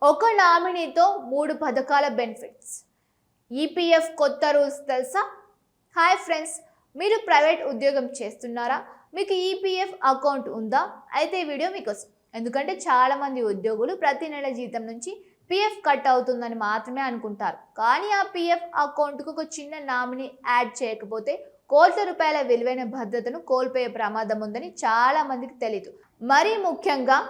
ఒక నామినీతో 3 పథకాల benefits. EPF కొత్త రూల్స్ తెలుసా? హాయ్ ఫ్రెండ్స్, మీరు ప్రైవేట్ ఉద్యోగం చేస్తున్నారా? మీకు ఈపీఎఫ్ అకౌంట్ ఉందా? అయితే ఈ వీడియో మీకోసం. ఎందుకంటే చాలామంది ఉద్యోగులు ప్రతి నెల జీతం నుంచి పీఎఫ్ కట్ అవుతుందని మాత్రమే అనుకుంటారు. కానీ ఆ పీఎఫ్ అకౌంట్కు ఒక చిన్న నామినీ యాడ్ చేయకపోతే కోట్ల రూపాయల విలువైన భద్రతను కోల్పోయే ప్రమాదం ఉందని చాలా మందికి తెలియదు. మరీ ముఖ్యంగా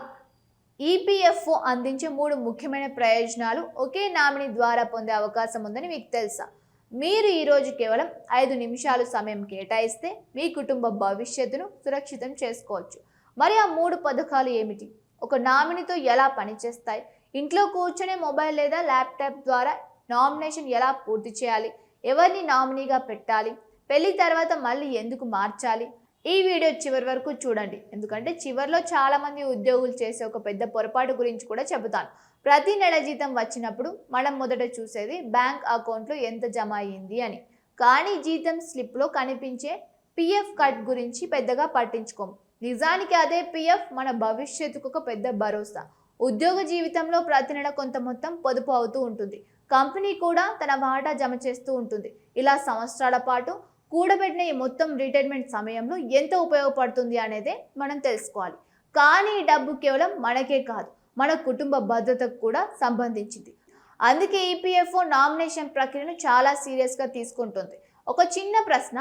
ఈపీఎఫ్ఓ అందించే 3 ముఖ్యమైన ప్రయోజనాలు ఒకే నామినీ ద్వారా పొందే అవకాశం ఉందని మీకు తెలుసా? మీరు ఈరోజు కేవలం 5 నిమిషాలు సమయం కేటాయిస్తే మీ కుటుంబ భవిష్యత్తును సురక్షితం చేసుకోవచ్చు. మరి ఆ 3 పథకాలు ఏమిటి? ఒక నామినీతో ఎలా పనిచేస్తాయి? ఇంట్లో కూర్చొని మొబైల్ లేదా ల్యాప్టాప్ ద్వారా నామినేషన్ ఎలా పూర్తి చేయాలి? ఎవరిని నామినీగా పెట్టాలి? పెళ్లి తర్వాత మళ్ళీ ఎందుకు మార్చాలి? ఈ వీడియో చివరి వరకు చూడండి, ఎందుకంటే చివరిలో చాలామంది ఉద్యోగులు చేసే ఒక పెద్ద పొరపాటు గురించి కూడా చెబుతాను. ప్రతి నెల జీతం వచ్చినప్పుడు మనం మొదట చూసేది బ్యాంక్ అకౌంట్లో ఎంత జమ అయ్యింది అని. కానీ జీతం స్లిప్లో కనిపించే పీఎఫ్ కట్ గురించి పెద్దగా పట్టించుకోము. నిజానికి అదే పీఎఫ్ మన భవిష్యత్తుకు ఒక పెద్ద భరోసా. ఉద్యోగ జీవితంలో ప్రతి నెల కొంత మొత్తం పొదుపు అవుతూ ఉంటుంది. కంపెనీ కూడా తన వాటా జమ చేస్తూ ఉంటుంది. ఇలా సంవత్సరాల పాటు కూడబెట్టిన ఈ మొత్తం రిటైర్మెంట్ సమయంలో ఎంత ఉపయోగపడుతుంది అనేదే మనం తెలుసుకోవాలి. కానీ ఈ డబ్బు కేవలం మనకే కాదు, మన కుటుంబ భద్రతకు కూడా సంబంధించింది. అందుకే ఈపీఎఫ్ఓ నామినేషన్ ప్రక్రియను చాలా సీరియస్గా తీసుకుంటుంది. ఒక చిన్న ప్రశ్న,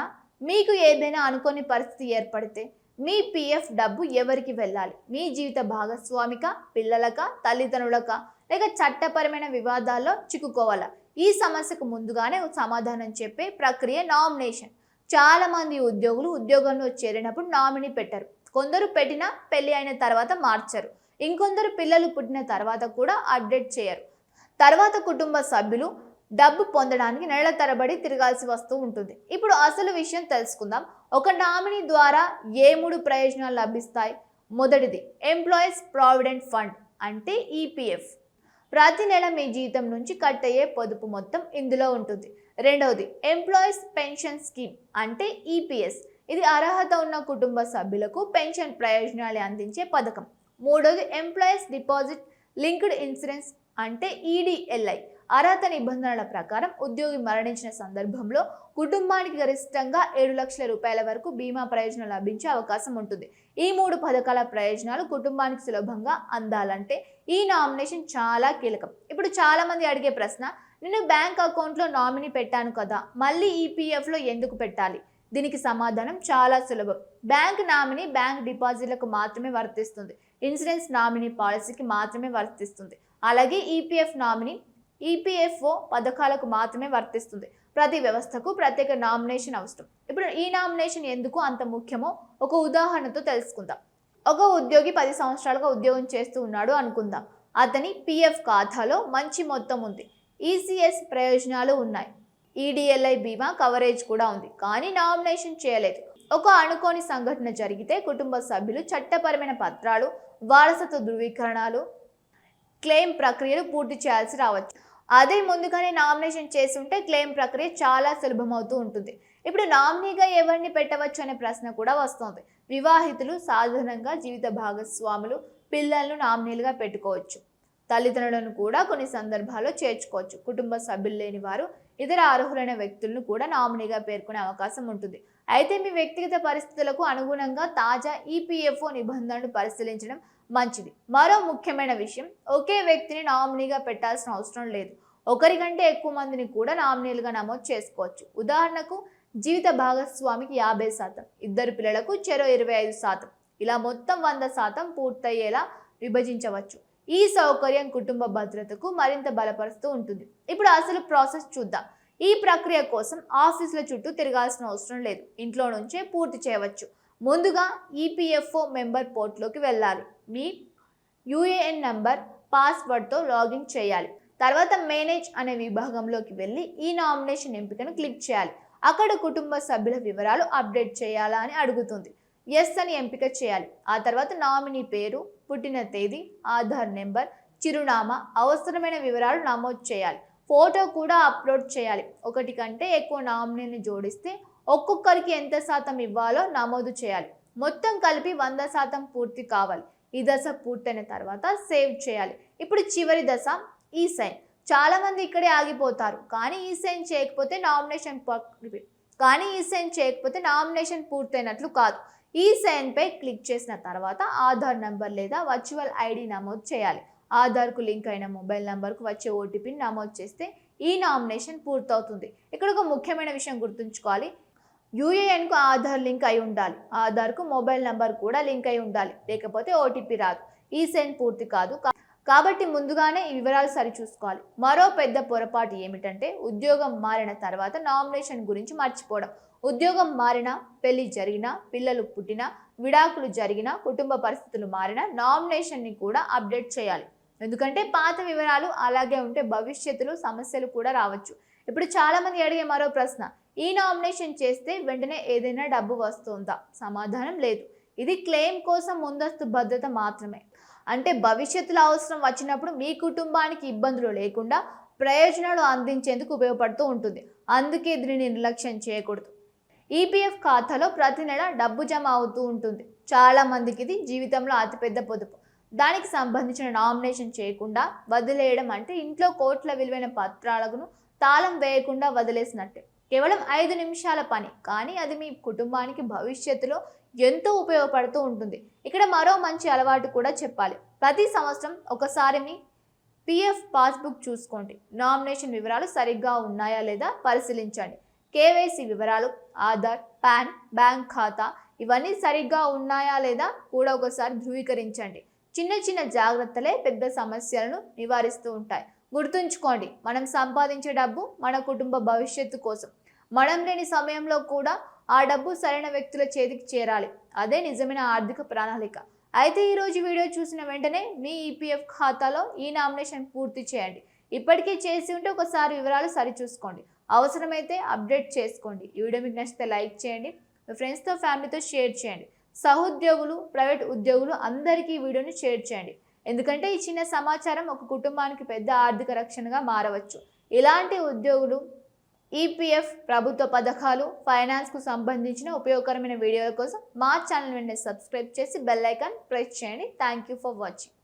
మీకు ఏదైనా అనుకోని పరిస్థితి ఏర్పడితే మీ పీఎఫ్ డబ్బు ఎవరికి వెళ్ళాలి? మీ జీవిత భాగస్వామిక, పిల్లలక, తల్లిదండ్రులక, లేక చట్టపరమైన వివాదాల్లో చిక్కుకోవాలా? ఈ సమస్యకు ముందుగానే సమాధానం చెప్పే ప్రక్రియ నామినేషన్. చాలా మంది ఉద్యోగులు ఉద్యోగంలో చేరినప్పుడు నామినీ పెట్టరు. కొందరు పెట్టినా పెళ్లి అయిన తర్వాత మార్చరు. ఇంకొందరు పిల్లలు పుట్టిన తర్వాత కూడా అప్డేట్ చేయరు. తర్వాత కుటుంబ సభ్యులు డబ్బు పొందడానికి నెలల తరబడి తిరగాల్సి వస్తూ ఉంటుంది. ఇప్పుడు అసలు విషయం తెలుసుకుందాం. ఒక నామినీ ద్వారా ఏ 3 ప్రయోజనాలు లభిస్తాయి? మొదటిది, ఎంప్లాయీస్ ప్రావిడెంట్ ఫండ్ అంటే ఈపీఎఫ్. ప్రతి నెల మీ జీతం నుంచి కట్ అయ్యే పొదుపు మొత్తం ఇందులో ఉంటుంది. రెండవది, ఎంప్లాయీస్ పెన్షన్ స్కీమ్ అంటే ఈపీఎస్. ఇది అర్హత ఉన్న కుటుంబ సభ్యులకు పెన్షన్ ప్రయోజనాలు అందించే పథకం. మూడవది, ఎంప్లాయీస్ డిపాజిట్ లింక్డ్ ఇన్సూరెన్స్ అంటే ఈడీఎల్ఐ. అర్హత నిబంధనల ప్రకారం ఉద్యోగి మరణించిన సందర్భంలో కుటుంబానికి గరిష్టంగా 7 లక్షల రూపాయల వరకు బీమా ప్రయోజనం లభించే అవకాశం ఉంటుంది. ఈ 3 పథకాల ప్రయోజనాలు కుటుంబానికి సులభంగా అందాలంటే ఈ నామినేషన్ చాలా కీలకం. ఇప్పుడు చాలా మంది అడిగే ప్రశ్న, నేను బ్యాంక్ అకౌంట్లో నామినీ పెట్టాను కదా, మళ్ళీ ఈపీఎఫ్లో ఎందుకు పెట్టాలి? దీనికి సమాధానం చాలా సులభం. బ్యాంక్ నామినీ బ్యాంక్ డిపాజిట్లకు మాత్రమే వర్తిస్తుంది. ఇన్సూరెన్స్ నామినీ పాలసీకి మాత్రమే వర్తిస్తుంది. అలాగే ఈపీఎఫ్ నామినీ ఈపీఎఫ్ఓ పథకాలకు మాత్రమే వర్తిస్తుంది. ప్రతి వ్యవస్థకు ప్రత్యేక నామినేషన్ అవసరం. ఇప్పుడు ఈ నామినేషన్ ఎందుకు అంత ముఖ్యమో ఒక ఉదాహరణతో తెలుసుకుందాం. ఒక ఉద్యోగి 10 సంవత్సరాలుగా ఉద్యోగం చేస్తూ ఉన్నాడు అనుకుందాం. అతని పీఎఫ్ ఖాతాలో మంచి మొత్తం ఉంది. ఈసీఎస్ ప్రయోజనాలు ఉన్నాయి. ఈడీఎల్ఐ బీమా కవరేజ్ కూడా ఉంది. కానీ నామినేషన్ చేయలేదు. ఒక అనుకోని సంఘటన జరిగితే కుటుంబ సభ్యులు చట్టపరమైన పత్రాలు, వారసత్వ ధృవీకరణలు, క్లెయిమ్ ప్రక్రియలు పూర్తి చేయాల్సి రావచ్చు. అదే ముందుగానే నామినేషన్ చేసి ఉంటే క్లెయిమ్ ప్రక్రియ చాలా సులభమవుతూ ఉంటుంది. ఇప్పుడు నామినీగా ఎవరిని పెట్టవచ్చు అనే ప్రశ్న కూడా వస్తుంది. వివాహితులు సాధారణంగా జీవిత భాగస్వాములు, పిల్లలను నామినీలుగా పెట్టుకోవచ్చు. తల్లిదండ్రులను కూడా కొన్ని సందర్భాల్లో చేర్చుకోవచ్చు. కుటుంబ సభ్యులు లేని వారు ఇతర అర్హులైన వ్యక్తులను కూడా నామినీగా పేర్కొనే అవకాశం ఉంటుంది. అయితే మీ వ్యక్తిగత పరిస్థితులకు అనుగుణంగా తాజా ఈపీఎఫ్ఓ నిబంధనలు పరిశీలించడం మంచిది. మరో ముఖ్యమైన విషయం, ఒకే వ్యక్తిని నామినీగా పెట్టాల్సిన అవసరం లేదు. ఒకరి కంటే ఎక్కువ మందిని కూడా నామినీలుగా నమోదు చేసుకోవచ్చు. ఉదాహరణకు, జీవిత భాగస్వామికి 50%, ఇద్దరు పిల్లలకు చెరో 25%, ఇలా మొత్తం 100% పూర్తయ్యేలా విభజించవచ్చు. ఈ సౌకర్యం కుటుంబ భద్రతకు మరింత బలపరుస్తూ ఉంటుంది. ఇప్పుడు అసలు ప్రాసెస్ చూద్దాం. ఈ ప్రక్రియ కోసం ఆఫీసుల చుట్టూ తిరగాల్సిన అవసరం లేదు. ఇంట్లో నుంచే పూర్తి చేయవచ్చు. ముందుగా ఈపీఎఫ్ఓ మెంబర్ పోర్టల్లోకి వెళ్ళాలి. మీ యూఏఎన్ నంబర్, పాస్వర్డ్తో లాగిన్ చేయాలి. తర్వాత మేనేజ్ అనే విభాగంలోకి వెళ్ళి ఈ నామినేషన్ ఎంపికను క్లిక్ చేయాలి. అక్కడ కుటుంబ సభ్యుల వివరాలు అప్డేట్ చేయాలా అని అడుగుతుంది. ఎస్ అని ఎంపిక చేయాలి. ఆ తర్వాత నామినీ పేరు, పుట్టిన తేదీ, ఆధార్ నెంబర్, చిరునామా, అవసరమైన వివరాలు నమోదు చేయాలి. ఫోటో కూడా అప్లోడ్ చేయాలి. 1 కంటే ఎక్కువ నామినీని జోడిస్తే ఒక్కొక్కరికి ఎంత శాతం ఇవ్వాలో నమోదు చేయాలి. మొత్తం కలిపి 100% పూర్తి కావాలి. ఈ దశ పూర్తయిన తర్వాత సేవ్ చేయాలి. ఇప్పుడు చివరి దశ ఈ సైన్. చాలా మంది ఇక్కడే ఆగిపోతారు. కానీ ఈ సైన్ చేయకపోతే నామినేషన్ పూర్తయినట్లు కాదు. ఈ సైన్ పై క్లిక్ చేసిన తర్వాత ఆధార్ నంబర్ లేదా వర్చువల్ ఐడి నమోదు చేయాలి. ఆధార్కు లింక్ అయిన మొబైల్ నంబర్కు వచ్చే ఓటీపీని నమోదు చేస్తే ఈ నామినేషన్ పూర్తవుతుంది. ఇక్కడ ఒక ముఖ్యమైన విషయం గుర్తుంచుకోవాలి. యూఏఎన్కు ఆధార్ లింక్ అయి ఉండాలి. ఆధార్కు మొబైల్ నంబర్ కూడా లింక్ అయి ఉండాలి. లేకపోతే ఓటీపీ రాదు. ఈ సైన్ పూర్తి కాదు. కాబట్టి ముందుగానే ఈ వివరాలు సరిచూసుకోవాలి. మరో పెద్ద పొరపాటు ఏమిటంటే ఉద్యోగం మారిన తర్వాత నామినేషన్ గురించి మర్చిపోవడం. ఉద్యోగం మారినా, పెళ్లి జరిగినా, పిల్లలు పుట్టినా, విడాకులు జరిగినా, కుటుంబ పరిస్థితులు మారినా నామినేషన్ని కూడా అప్డేట్ చేయాలి. ఎందుకంటే పాత వివరాలు అలాగే ఉంటే భవిష్యత్తులో సమస్యలు కూడా రావచ్చు. ఇప్పుడు చాలా మంది అడిగే మరో ప్రశ్న, ఈ నామినేషన్ చేస్తే వెంటనే ఏదైనా డబ్బు వస్తుందా? సమాధానం లేదు. ఇది క్లెయిమ్ కోసం ముందస్తు భద్రత మాత్రమే. అంటే భవిష్యత్తులో అవసరం వచ్చినప్పుడు మీ కుటుంబానికి ఇబ్బందులు లేకుండా ప్రయోజనాలు అందించేందుకు ఉపయోగపడుతూ ఉంటుంది. అందుకే దీనిని నిర్లక్ష్యం చేయకూడదు. ఈపీఎఫ్ ఖాతాలో ప్రతి నెల డబ్బు జమ అవుతూ ఉంటుంది. చాలా మందికి ఇది జీవితంలో అతిపెద్ద పొదుపు. దానికి సంబంధించిన నామినేషన్ చేయకుండా వదిలేయడం అంటే ఇంట్లో కోట్ల విలువైన పత్రాలను తాళం వేయకుండా వదిలేసినట్టే. కేవలం 5 నిమిషాల పని, కానీ అది మీ కుటుంబానికి భవిష్యత్తులో ఎంతో ఉపయోగపడుతూ ఉంటుంది. ఇక్కడ మరో మంచి అలవాటు కూడా చెప్పాలి. ప్రతి సంవత్సరం ఒకసారి మీ పిఎఫ్ పాస్బుక్ చూసుకోండి. నామినేషన్ వివరాలు సరిగ్గా ఉన్నాయా లేదా పరిశీలించండి. కేవైసీ వివరాలు, ఆధార్, పాన్, బ్యాంక్ ఖాతా ఇవన్నీ సరిగ్గా ఉన్నాయా లేదా కూడా ఒకసారి ధృవీకరించండి. చిన్న చిన్న జాగ్రత్తలే పెద్ద సమస్యలను నివారిస్తూ ఉంటాయి. గుర్తుంచుకోండి, మనం సంపాదించే డబ్బు మన కుటుంబ భవిష్యత్తు కోసం. మనం లేని సమయంలో కూడా ఆ డబ్బు సరైన వ్యక్తుల చేతికి చేరాలి. అదే నిజమైన ఆర్థిక ప్రణాళిక. అయితే ఈరోజు వీడియో చూసిన వెంటనే మీ ఈపీఎఫ్ ఖాతాలో ఈ నామినేషన్ పూర్తి చేయండి. ఇప్పటికే చేసి ఉంటే ఒకసారి వివరాలు సరిచూసుకోండి. అవసరమైతే అప్డేట్ చేసుకోండి. ఈ వీడియో మీకు నచ్చితే లైక్ చేయండి. మీ ఫ్రెండ్స్తో, ఫ్యామిలీతో షేర్ చేయండి. సహోద్యోగులు, ప్రైవేట్ ఉద్యోగులు అందరికీ ఈ వీడియోని షేర్ చేయండి. ఎందుకంటే ఈ చిన్న సమాచారం ఒక కుటుంబానికి పెద్ద ఆర్థిక రక్షణగా మారవచ్చు. ఇలాంటి ఉద్యోగులు, ఈపీఎఫ్, ప్రభుత్వ పథకాలు, ఫైనాన్స్కు సంబంధించిన ఉపయోగకరమైన వీడియోల కోసం మా ఛానల్ వెంటనే సబ్స్క్రైబ్ చేసి బెల్ ఐకాన్ ప్రెస్ చేయండి. Thank you for watching.